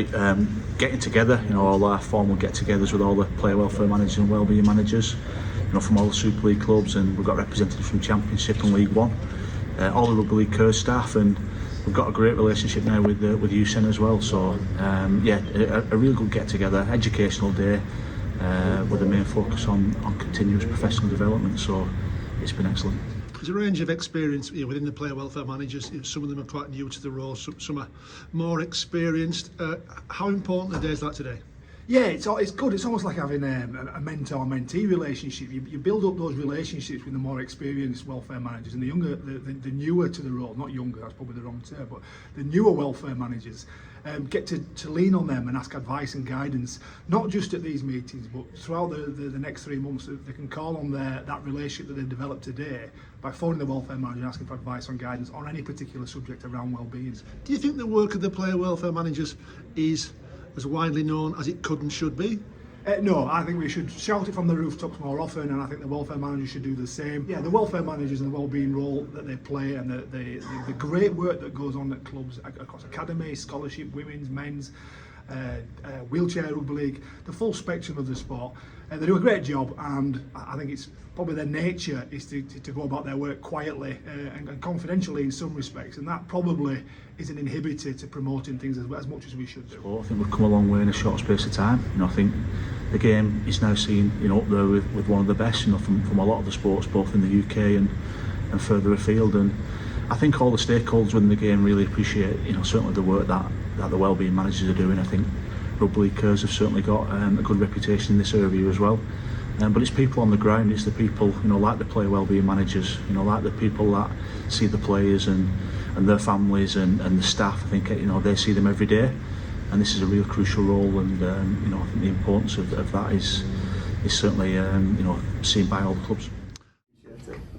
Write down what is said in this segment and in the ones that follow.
about getting together, all our formal get-togethers with all the player welfare managers and wellbeing managers, from all the Super League clubs, and we've got representatives from Championship and League One, all the Rugby League Curs staff, and we've got a great relationship now with USEN as well. So a real good get-together, educational day, with a main focus on continuous professional development. So it's been excellent. There's a range of experience within the player welfare managers. Some of them are quite new to the role, some are more experienced. How important are days like today? Yeah, it's good. It's almost like having a mentor-mentee relationship. You build up those relationships with the more experienced welfare managers, and the newer to the role, not younger, that's probably the wrong term, but the newer welfare managers get to lean on them and ask advice and guidance, not just at these meetings, but throughout the next 3 months. They can call on that relationship that they've developed today by phoning the welfare manager and asking for advice and guidance on any particular subject around well-being. Do you think the work of the player welfare managers is as widely known as it could and should be? No, I think we should shout it from the rooftops more often, and I think the welfare managers should do the same. Yeah, the welfare managers and the wellbeing role that they play, and the great work that goes on at clubs across academy, scholarship, women's, men's, wheelchair rugby league, the full spectrum of the sport. They do a great job, and I think it's probably their nature is to go about their work quietly and confidentially in some respects, and that probably is an inhibitor to promoting things as much as we should do. Well, I think we've come a long way in a short space of time. I think the game is now seen up there with one of the best from a lot of the sports, both in the UK and further afield. And I think all the stakeholders within the game really appreciate certainly the work that the wellbeing managers are doing. I think Rugby League Curs have certainly got a good reputation in this area as well. But it's people on the ground, it's the people like the player wellbeing managers, like the people that see the players and their families and the staff. I think they see them every day, and this is a real crucial role. And I think the importance of that is certainly seen by all the clubs.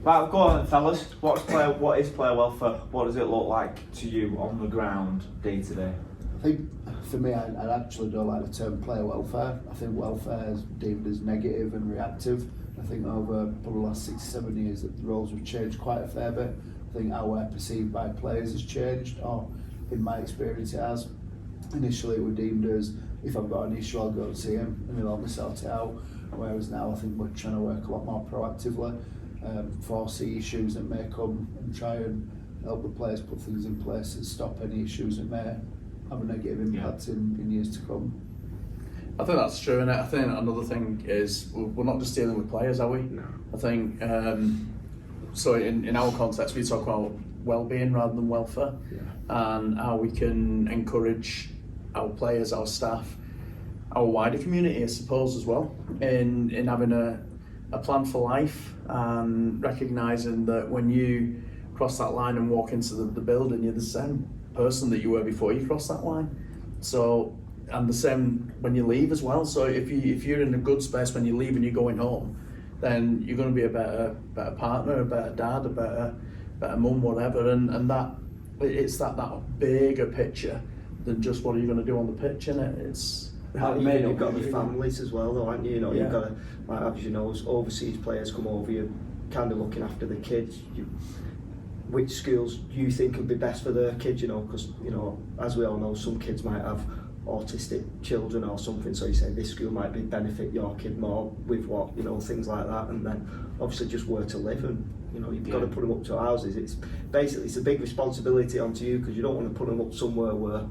Right, go on then, fellas. What is player welfare? What does it look like to you on the ground day to day? I think for me, I actually don't like the term player welfare. I think welfare is deemed as negative and reactive. I think over probably the last 6 to 7 years that the roles have changed quite a fair bit. I think how we're perceived by players has changed, or in my experience it has. Initially it was deemed as, if I've got an issue I'll go and see him and he'll help me sort it out. Whereas now I think we're trying to work a lot more proactively, foresee issues that may come and try and help the players put things in place that stop any issues that may have a negative impact in years to come. I think that's true, and I think another thing is we're not just dealing with players, are we? No. I think so. In our context, we talk about well-being rather than welfare, and how we can encourage our players, our staff, our wider community, I suppose, as well, in having a plan for life, and recognising that when you cross that line and walk into the building, you're the same person that you were before you crossed that line. So, and the same when you leave as well. So if you're in a good space when you leave and you're going home, then you're going to be a better partner, a better dad, a better mum, whatever. And that it's that bigger picture than just what are you going to do on the pitch, innit? It's you've got the families as well, though, haven't you? You've got to, like, as you know, overseas players come over, you're kind of looking after the kids. Which schools you think would be best for their kids, because as we all know, some kids might have autistic children or something, so you say this school might benefit your kid more with what, things like that. And then obviously just where to live, and you've got to put them up to houses. It's a big responsibility onto you, because you don't want to put them up somewhere where,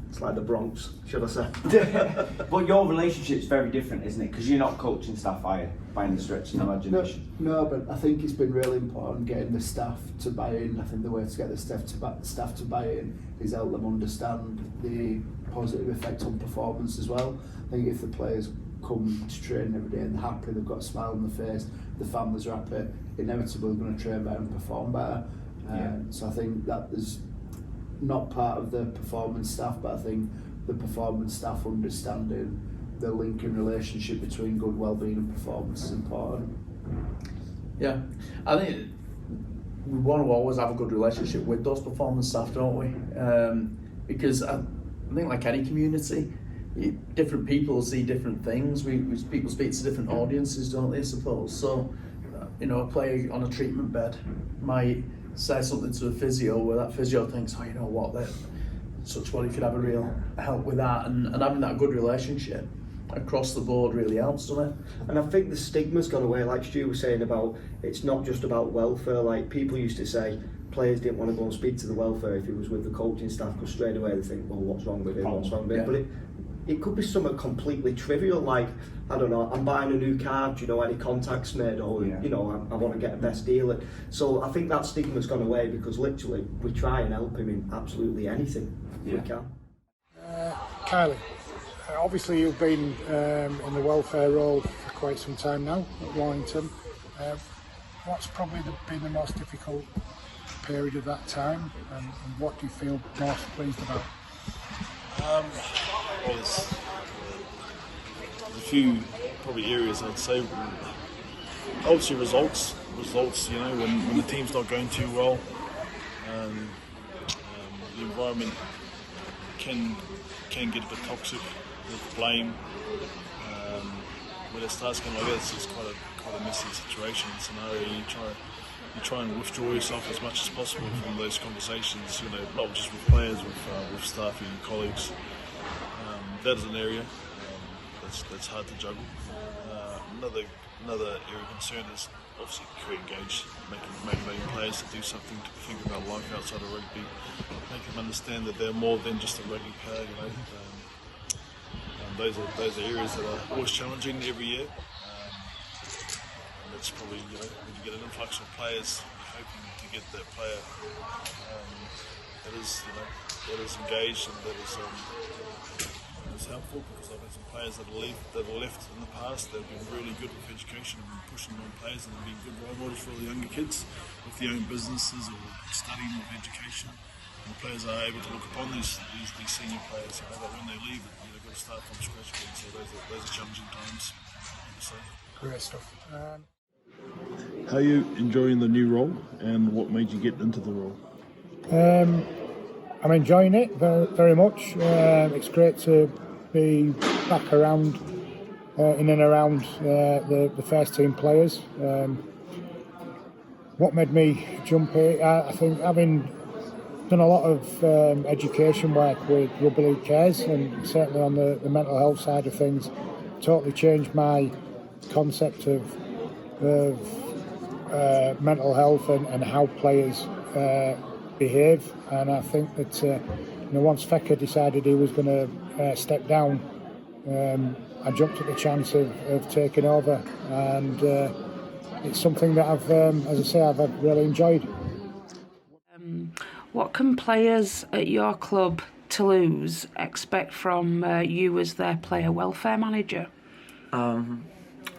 it's like the Bronx, should I say? But your relationship's very different, isn't it? Because you're not coaching staff, are you, by any stretch of the imagination? No, but I think it's been really important getting the staff to buy in. I think the way to get the staff to buy in is help them understand the positive effect on performance as well. I think if the players come to train every day and they're happy, they've got a smile on their face, the families are happy, inevitably they're going to train better and perform better. So I think that is not part of the performance staff, but I think the performance staff understanding the linking relationship between good wellbeing and performance is important. Yeah, I think we want to always have a good relationship with those performance staff, don't we? Because I think, like any community, different people see different things. People speak to different audiences, don't they, I suppose? So, a player on a treatment bed might say something to a physio where that physio thinks, oh, you know what, such well, you could have a real help with that, and having that good relationship across the board really helps, doesn't it? And I think the stigma's gone away, like Stu was saying about it's not just about welfare. Like people used to say players didn't want to go and speak to the welfare if he was with the coaching staff, because straight away they think, well, what's wrong with him, what's wrong with him? But it could be something completely trivial, like, I don't know, I'm buying a new car, do you know any contacts made, or you know, I want to get a best deal. So I think that stigma's gone away, because literally we try and help him in absolutely anything we can. Kylie, obviously you've been in the welfare role for quite some time now at Warrington. What's probably been the most difficult period of that time, and what do you feel most pleased about? Well, there's a few probably areas I'd say. Obviously results, you know, when the team's not going too well, the environment can get a bit toxic with blame. When it starts going like this, it's quite a messy situation, scenario. You try and withdraw yourself as much as possible from those conversations, you know, not just with players, with staff and colleagues. That is an area that's hard to juggle. Another area of concern is obviously career engaged, motivating players to do something, to think about life outside of rugby, make them understand that they're more than just a rugby player, you know. Those are areas that are always challenging every year. And that's probably, you know, when you get an influx of players, you're hoping to get that player that is engaged and that is helpful, because I've had some players that are left in the past that have been really good with education and pushing on players, and have been good role models for the younger kids with their own businesses or studying with education. And the players are able to look upon these senior players, you know, that when they leave, they've got to start from scratch again. So those are challenging times. So. Great stuff. How are you enjoying the new role, and what made you get into the role? I'm enjoying it very, very much. It's great to be back around, in and around the first team players. What made me jump here? I think having done a lot of education work with Rugby League Cares, and certainly on the mental health side of things, totally changed my concept of mental health and how players behave. And I think that once Fecker decided he was going to step down, I jumped at the chance of taking over, and it's something that I've really enjoyed. What can players at your club, Toulouse, expect from you as their player welfare manager?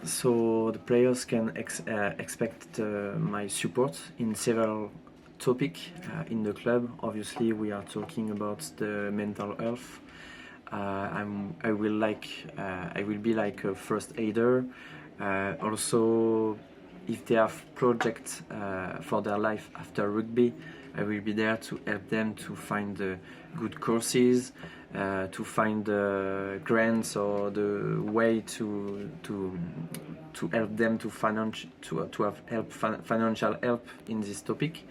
So the players can expect my support in several topics in the club. Obviously, we are talking about the mental health. I will be like a first aider. Also, if they have projects for their life after rugby, I will be there to help them to find good courses, to find grants or the way to help them to have financial help in this topic.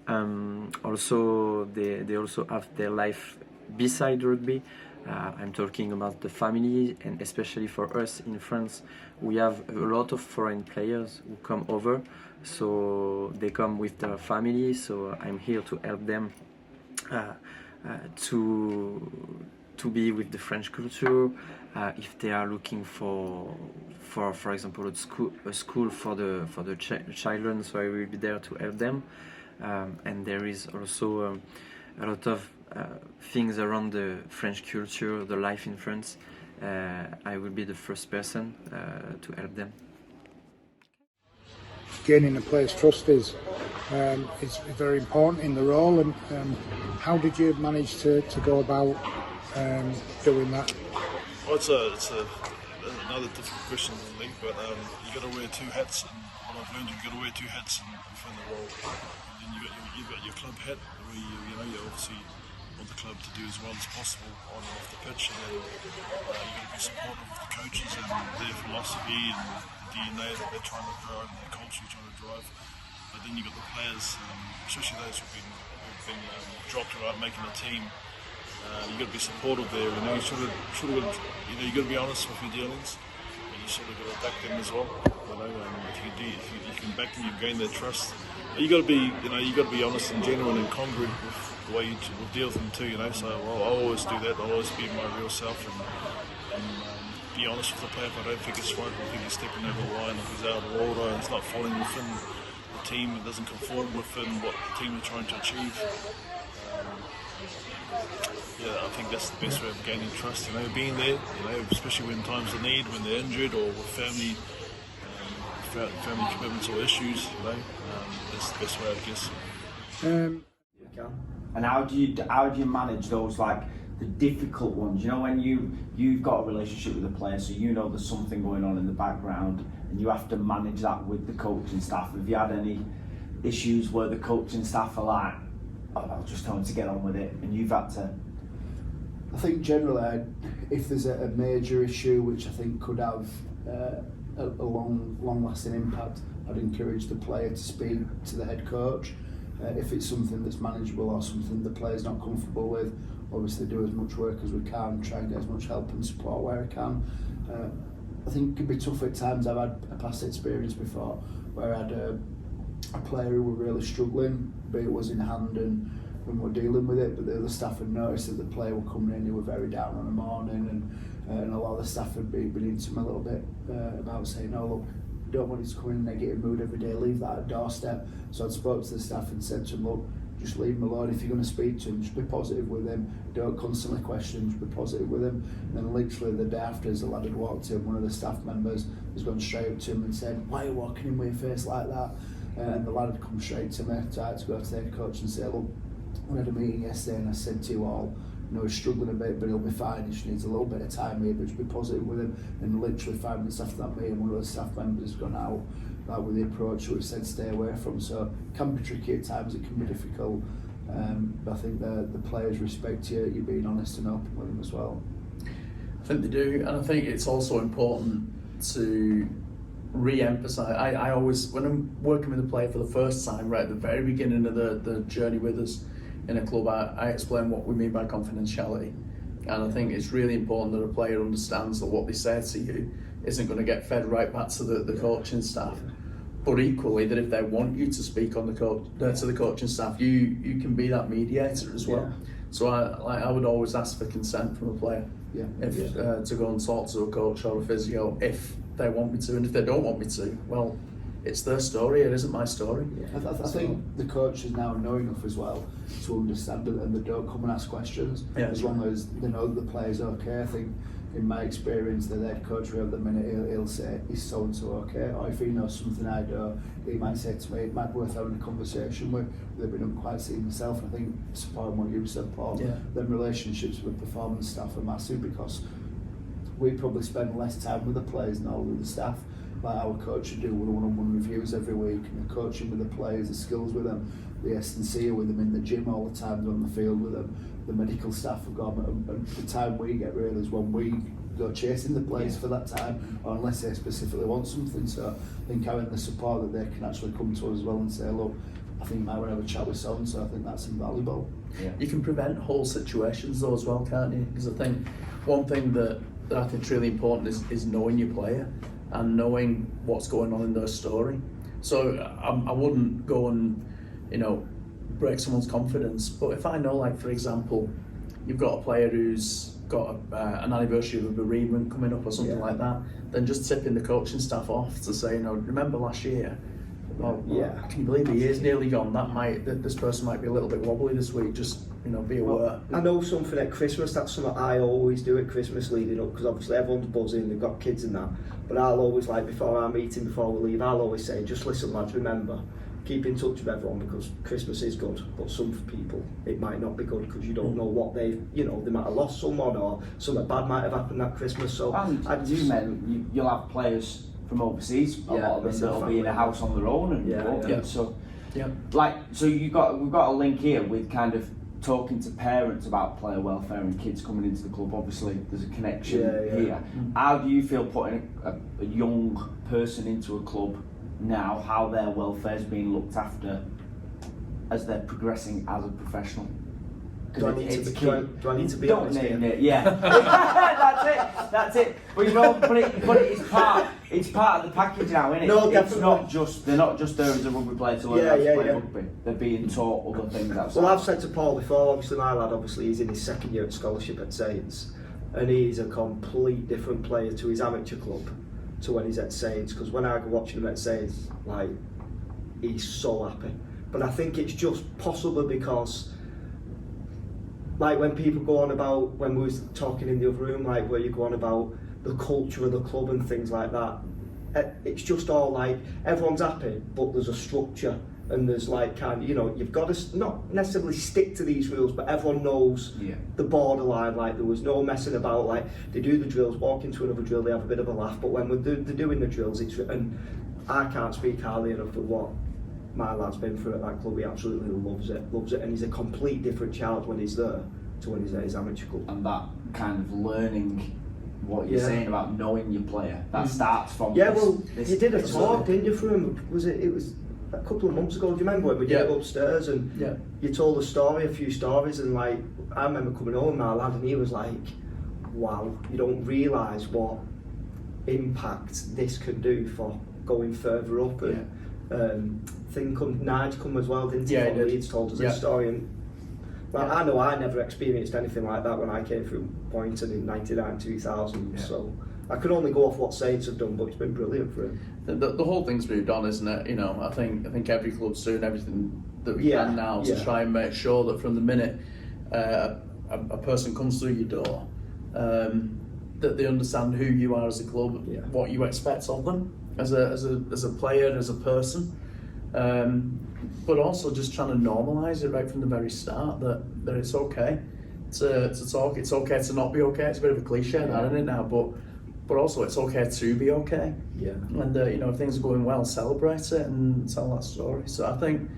Also, they also have their life beside rugby. I'm talking about the family, and especially for us in France, we have a lot of foreign players who come over, so they come with their family. So I'm here to help them to be with the French culture. If they are looking for example, a school for the children, so I will be there to help them. And there is also a lot of things around the French culture, the life in France. I will be the first person to help them. Gaining a player's trust is very important in the role, and how did you manage to go about doing that? Well, it's another difficult question than me, but you got to wear two hats, and what I've learned, you've got to wear two hats within the role. And then you've got your club hat, where you obviously want the club to do as well as possible on and off the pitch, and then you've got to be supportive of the coaches and their philosophy and the DNA that they're trying to drive and the culture you're trying to drive. But then you've got the players, especially those who've been dropped about making a team. You got to be supportive there. You know, you sort of you know, you got to be honest with your dealings, and you sort of got to back them as well. You know, if you can back them, you gain their trust. You got to be, you know, you got to be honest and genuine and congruent with the way you deal with them too. You know, so I always do that. I always be my real self and be honest with the player. If I don't think it's right, I think he's stepping over the line, if he's out of order, and it's not falling within the team, it doesn't conform within what the team are trying to achieve. Yeah, I think that's the best way of gaining trust. You know, being there. You know, especially when times of need, when they're injured or with family commitments or issues. You know, that's the best way, I guess. And how do you manage those, like the difficult ones? You know, when you've got a relationship with a player, so you know there's something going on in the background, and you have to manage that with the coaching staff. Have you had any issues where the coaching staff are like, "Oh, I'll just tell them to get on with it," and you've had to? I think generally, if there's a major issue which I think could have a long-lasting impact, I'd encourage the player to speak to the head coach. If it's something that's manageable or something the player's not comfortable with, obviously do as much work as we can, try and get as much help and support where I can. I think it can be tough at times. I've had a past experience before where I had a player who were really struggling, but it was in hand and we're dealing with it, but the other staff had noticed that the player were coming in, they were very down on the morning, and a lot of the staff had been into him a little bit about saying, "Oh look, you don't want him to come in a negative mood every day, leave that at doorstep." So I'd spoke to the staff and said to him, "Look, just leave him alone. If you're going to speak to him, just be positive with him. Don't constantly question, just be positive with him." And then literally the day after, as the lad had walked in, one of the staff members has gone straight up to him and said, "Why are you walking in with your face like that?" And the lad had come straight to me, so I had to go to the head coach and say, "Look, we had a meeting yesterday and I said to you all, you know, he's struggling a bit, but he'll be fine. He just needs a little bit of time here, but just be positive with him." And literally 5 minutes after that meeting, one of the staff members has gone out with the approach which said stay away from. So it can be tricky at times, it can be difficult, but I think the players respect you being honest and open with them as well. I think they do, and I think it's also important to re-emphasise. I always, when I'm working with a player for the first time, right at the very beginning of the journey with us in a club, I explain what we mean by confidentiality. And I think it's really important that a player understands that what they say to you isn't going to get fed right back to the coaching staff. But equally, that if they want you to speak on to the coaching staff, you can be that mediator as well. Yeah. So I would always ask for consent from a player to go and talk to a coach or a physio if they want me to, and if they don't want me to, well, it's their story, it isn't my story. Yeah. I think the coaches now know enough as well to understand it, and they don't come and ask questions as long as they know that the player's okay. I think in my experience, the head coach at the minute, he'll say, "Is so and so okay?" Or if he knows something I don't, he might say to me, "It might be worth having a conversation with." They've been quite seeing myself. I think supporting what you said, Paul, then relationships with performance staff are massive, because we probably spend less time with the players and all with the staff. Like our coach should do one-on-one reviews every week, and the coaching with the players, the skills with them, the S&C with them in the gym all the time, on the field with them, the medical staff have gone, and the time we get really is when we go chasing the players for that time, or unless they specifically want something. So I think having the support that they can actually come to us as well and say, "Look, I think you might want to have a chat with someone," so I think that's invaluable. Yeah. You can prevent whole situations though as well, can't you? Because I think one thing that I think is really important is knowing your player and knowing what's going on in their story. So I wouldn't go and, you know, break someone's confidence, but if I know, like for example, you've got a player who's got an anniversary of a bereavement coming up or something like that, then just tipping the coaching staff off to say, you know, remember last year? Well, can you believe the year's nearly gone? This person might be a little bit wobbly this week. Just, you know, be aware. Well, I know something at Christmas. That's something I always do at Christmas leading up, because obviously everyone's buzzing. They've got kids and that. But I'll always, like before our meeting, before we leave, I'll always say, "Just listen, lads. Remember, keep in touch with everyone, because Christmas is good, but some people it might not be good, because you don't know what they might have lost someone, or something bad might have happened at Christmas." So you'll have players from overseas, a lot of them that'll be in a house on their own, and so we've got a link here with kind of talking to parents about player welfare and kids coming into the club. Obviously there's a connection here. How do you feel putting a young person into a club now, how their welfare is being looked after as they're progressing as a professional? Do I need to be Don't honest name here? it, yeah. That's it. But you know, but it's part of the package now, isn't it? No, It's definitely. not just, they're not just there as a rugby player to learn how to play rugby. They're being taught other things outside. Well, I've said to Paul before, obviously my lad, he's in his second year at scholarship at Saints, and he's a complete different player to his amateur club to when he's at Saints, because when I go watching him at Saints, like, he's so happy. But I think it's just possibly because, like, when people go on about, when we was talking in the other room, like where you go on about the culture of the club and things like that, it's just all like, everyone's happy, but there's a structure, and there's like kind of, you know, you've got to not necessarily stick to these rules, but everyone knows the borderline. Like, there was no messing about, like, they do the drills, walk into another drill, they have a bit of a laugh, but when they're doing the drills, and I can't speak highly enough of what my lad's been through at that club. He absolutely loves it, and he's a complete different child when he's there to when he's at his amateur club. And that kind of learning what you're saying about knowing your player, that starts from this, you did a talk, didn't you, for him? It was a couple of months ago, do you remember when we did it upstairs, and you told a few stories, and like, I remember coming home with my lad and he was like, wow, you don't realise what impact this can do for going further up. And Nige come as well, didn't he? Yeah, he did. Leeds told us a story, and well, I know I never experienced anything like that when I came through Boynton in 99, 2000, so I can only go off what Saints have done, but it's been brilliant for him. The whole thing's moved on, isn't it? You know, I think every club's doing everything that we can now to try and make sure that from the minute a person comes through your door, that they understand who you are as a club, what you expect of them as a player, as a person, but also just trying to normalise it right from the very start, that it's okay to talk, it's okay to not be okay. It's a bit of a cliche, that, isn't it now? But also it's okay to be okay. Yeah. And you know, if things are going well, celebrate it and tell that story. So I think,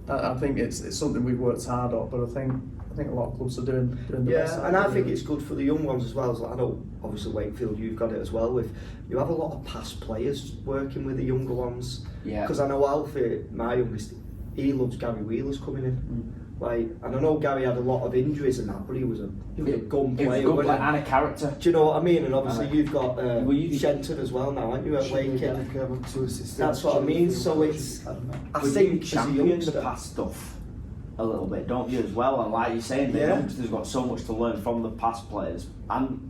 I think it's something we've worked hard on, but I think a lot of clubs are doing the best. Yeah, and I think it's good for the young ones as well. So I know, obviously, Wakefield, you've got it as well. You have a lot of past players working with the younger ones. Yeah. Because I know Alfie, my youngest, he loves Gary Wheeler's coming in. Like, and I know Gary had a lot of injuries and that, but he was a gun player, and a character. Do you know what I mean? And obviously you've got Shenton as well now, aren't you, at Wake? That's what I mean. So it's, I think, champion the past stuff a little bit, don't you, as well? And like you're saying, the youngsters got so much to learn from the past players, and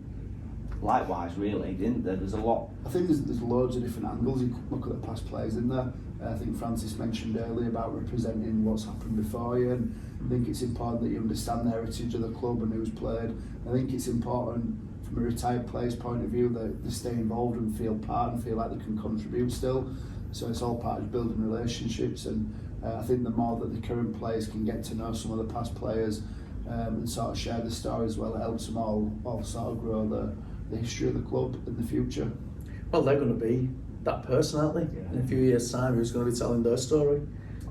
likewise, really, didn't there? There's a lot. I think there's loads of different angles you could look at the past players in there. I think Francis mentioned earlier about representing what's happened before you, and I think it's important that you understand the heritage of the club and who's played. I think it's important from a retired player's point of view that they stay involved and feel part and feel like they can contribute still. So it's all part of building relationships, and I think the more that the current players can get to know some of the past players and sort of share the story as well, it helps them all sort of grow the history of the club in the future. Well, they're going to be that person, aren't they? In a few years' time, who's going to be telling their story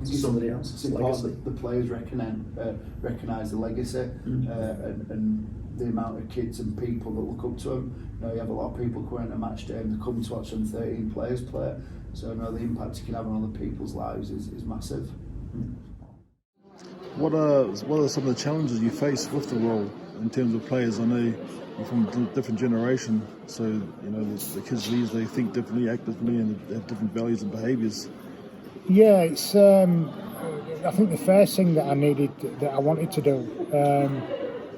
to somebody else. It's important that the players recognise the legacy and the amount of kids and people that look up to them. You know, you have a lot of people going to a match day and they come to watch them 13 players play. So, you know, the impact you can have on other people's lives is massive. What are some of the challenges you face with the role in terms of players? I know you're from a different generation, so you know the kids these, they think differently, act differently, and have different values and behaviours. Yeah, it's. I think the first thing that I wanted to do,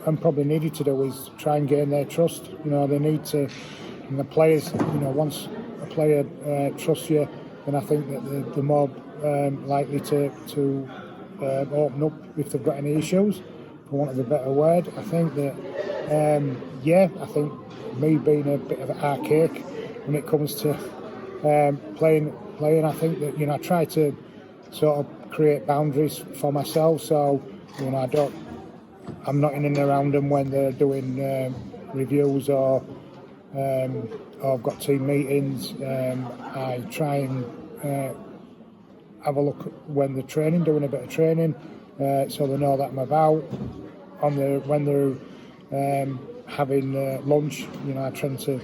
and probably needed to do, is try and gain their trust. You know, they need to, and the players. You know, once a player trusts you, then I think that they're more likely to open up if they've got any issues, for want of a better word. I think that, I think me being a bit of an archaic when it comes to playing, I think that, you know, I try to sort of create boundaries for myself, so, you know, I'm not in and around them when they're doing reviews or I've got team meetings. I try and have a look when they're training, doing a bit of training, so they know that I'm about. When they're having lunch, you know, I tend to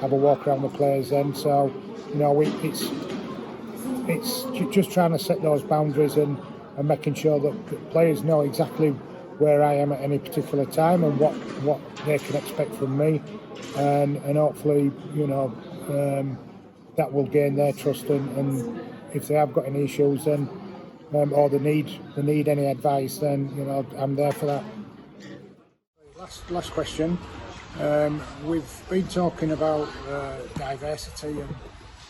have a walk around the players then. So, you know, it's just trying to set those boundaries and and making sure that the players know exactly where I am at any particular time and what they can expect from me, and hopefully, you know, that will gain their trust, and if they have got any issues, then or they need any advice, then, you know, I'm there for that. Last question. We've been talking about diversity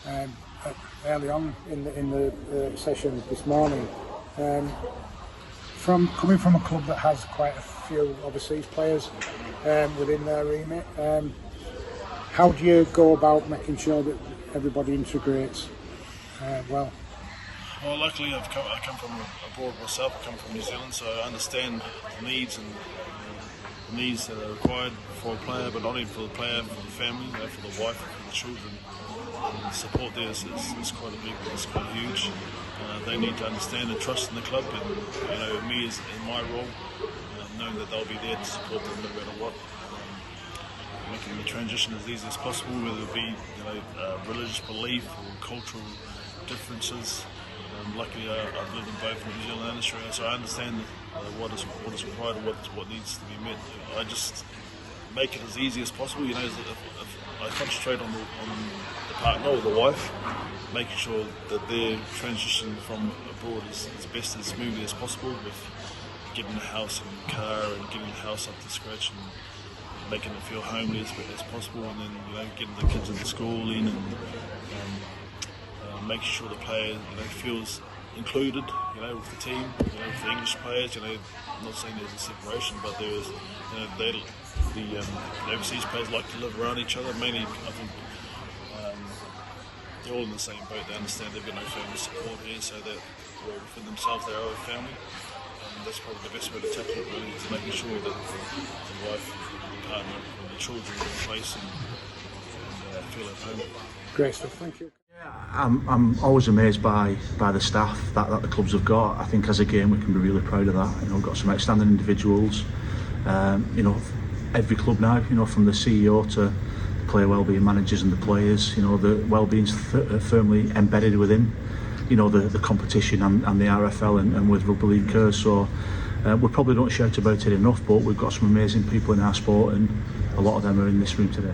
and early on in the session this morning. Coming from a club that has quite a few overseas players within their remit, how do you go about making sure that everybody integrates well? Well, luckily I come from abroad myself. I come from New Zealand, so I understand the needs and the needs that are required for a player, but not only for the player, for the family, you know, for the wife, for the children. And the support there is quite a big, it's quite huge. They need to understand and trust in the club, and, you know, me as in my role, knowing that they'll be there to support them no matter what. Making the transition as easy as possible, whether it be, you know, religious belief or cultural differences. Luckily, I've lived in both New Zealand and Australia, so I understand what is required and what needs to be met. I just make it as easy as possible. You know, if I concentrate on the partner or the wife, making sure that their transition from abroad is as best as smoothly as possible, with getting the house and car and getting the house up to scratch and making it feel homely as possible, and then, you know, getting the kids into schooling and making sure the player, you know, feels included, you know, with the team. You know, with the English players, you know, I'm not saying there's a separation, but there is, you know, the overseas players like to live around each other. Mainly, I think they're all in the same boat. They understand they've got no family support here, so that within themselves they are a family. And that's probably the best way to tackle it, really, is making sure that the wife, the partner, and the children are in place and feel at home. Great stuff, thank you. I'm always amazed by the staff that the clubs have got. I think as a game we can be really proud of that. You know, we've got some outstanding individuals. You know, every club now, you know, from the CEO to the player wellbeing managers and the players, you know, the wellbeing's firmly embedded within, you know, the competition and the RFL and with Rugby League Curse. So we probably don't shout about it enough, but we've got some amazing people in our sport, and a lot of them are in this room today.